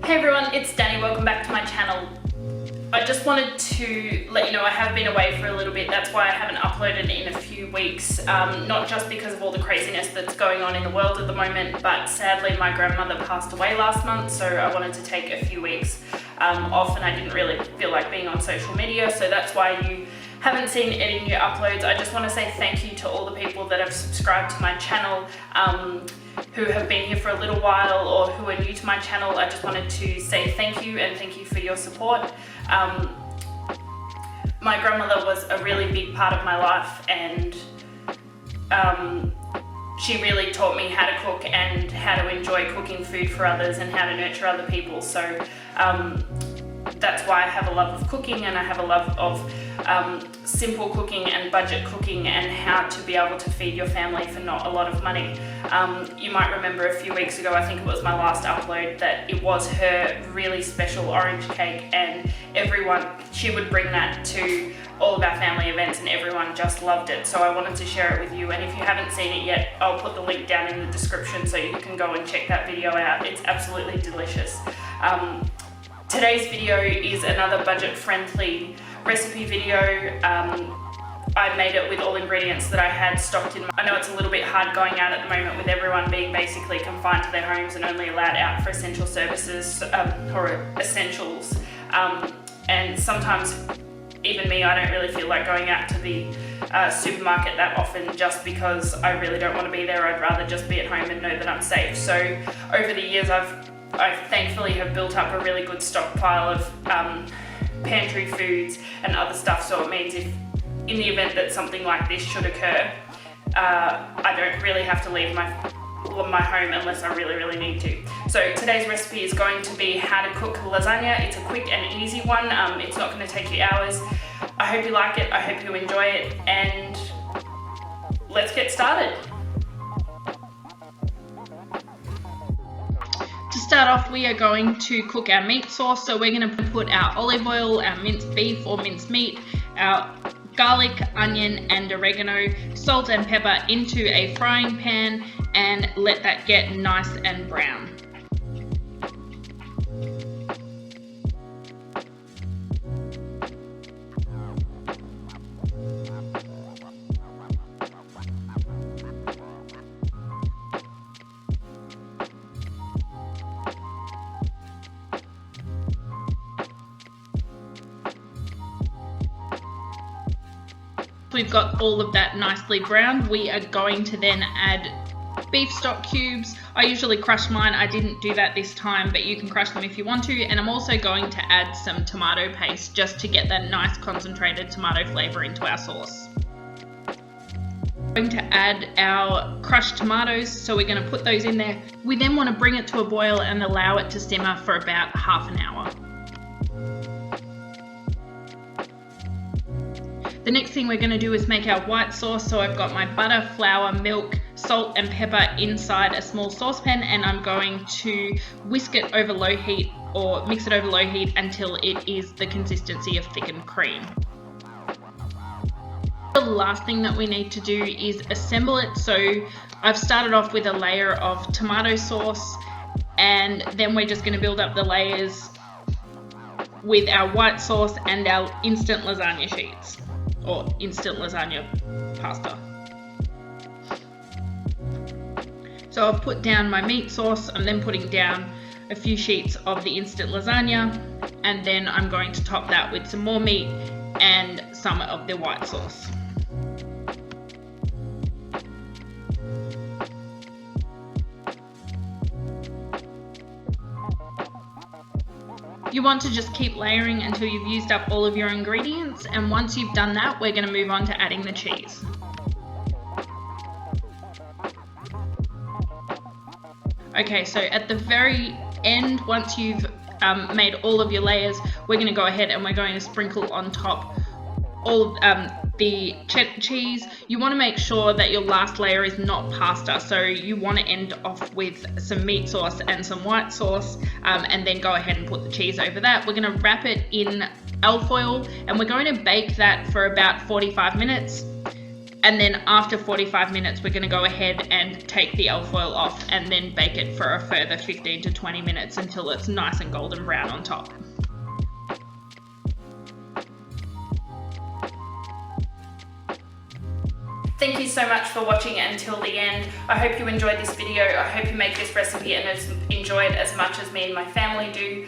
Hey everyone, it's Danny. Welcome back to my channel. I just wanted to let you know I have been away for a little bit. That's why I haven't uploaded in a few weeks. Not just because of all the craziness that's going on in the world at the moment, but sadly my grandmother passed away last month, so I wanted to take a few weeks off, and I didn't really feel like being on social media, so that's why you haven't seen any new uploads. I just want to say thank you to all the people that have subscribed to my channel, who have been here for a little while or who are new to my channel. I just wanted to say thank you, and thank you for your support. My grandmother was a really big part of my life, and she really taught me how to cook and how to enjoy cooking food for others and how to nurture other people. So that's why I have a love of cooking, and I have a love of simple cooking and budget cooking and how to be able to feed your family for not a lot of money. You might remember a few weeks ago, I think it was my last upload, that it was her really special orange cake, and she would bring that to all of our family events and everyone just loved it. So I wanted to share it with you, and if you haven't seen it yet, I'll put the link down in the description so you can go and check that video out. It's absolutely delicious. Today's video is another budget-friendly recipe video. I made it with all ingredients that I had stocked in. I know it's a little bit hard going out at the moment with everyone being basically confined to their homes and only allowed out for essential services or essentials. And sometimes, even me, I don't really feel like going out to the supermarket that often, just because I really don't want to be there. I'd rather just be at home and know that I'm safe. So over the years, I thankfully have built up a really good stockpile of pantry foods and other stuff, so it means if in the event that something like this should occur, I don't really have to leave my home unless I really need to. So today's recipe is going to be how to cook lasagna. It's a quick and easy one. It's not going to take you hours. I hope you like it, I hope you enjoy it, and let's get started. To start off, we are going to cook our meat sauce. So we're going to put our olive oil, our minced beef or minced meat, our garlic, onion and oregano, salt and pepper into a frying pan and let that get nice and brown. We've got all of that nicely browned. We are going to then add beef stock cubes. I usually crush mine. I didn't do that this time, but you can crush them if you want to. And I'm also going to add some tomato paste just to get that nice concentrated tomato flavor into our sauce. We're going to add our crushed tomatoes, so we're going to put those in there. We then want to bring it to a boil and allow it to simmer for about half an hour. The next thing we're going to do is make our white sauce. So I've got my butter, flour, milk, salt and pepper inside a small saucepan, and I'm going to whisk it over low heat or mix it over low heat until it is the consistency of thickened cream. The last thing that we need to do is assemble it. So I've started off with a layer of tomato sauce, and then we're just going to build up the layers with our white sauce and our instant lasagna sheets, or instant lasagna pasta. So I've put down my meat sauce. I'm then putting down a few sheets of the instant lasagna, and then I'm going to top that with some more meat and some of the white sauce. You want to just keep layering until you've used up all of your ingredients, and once you've done that, we're going to move on to adding the cheese. Okay, so at the very end, once you've made all of your layers, we're going to go ahead and we're going to sprinkle on top all the cheddar cheese. You want to make sure that your last layer is not pasta, so you want to end off with some meat sauce and some white sauce, and then go ahead and put the cheese over that. We're going to wrap it in alfoil, and we're going to bake that for about 45 minutes. And then after 45 minutes, we're going to go ahead and take the alfoil off and then bake it for a further 15 to 20 minutes until it's nice and golden brown on top. Thank you so much for watching until the end. I hope you enjoyed this video. I hope you make this recipe and enjoy it as much as me and my family do.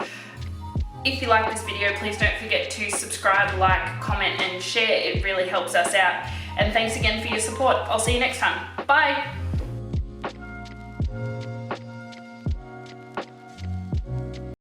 If you like this video, please don't forget to subscribe, like, comment and share. It really helps us out. And thanks again for your support. I'll see you next time. Bye!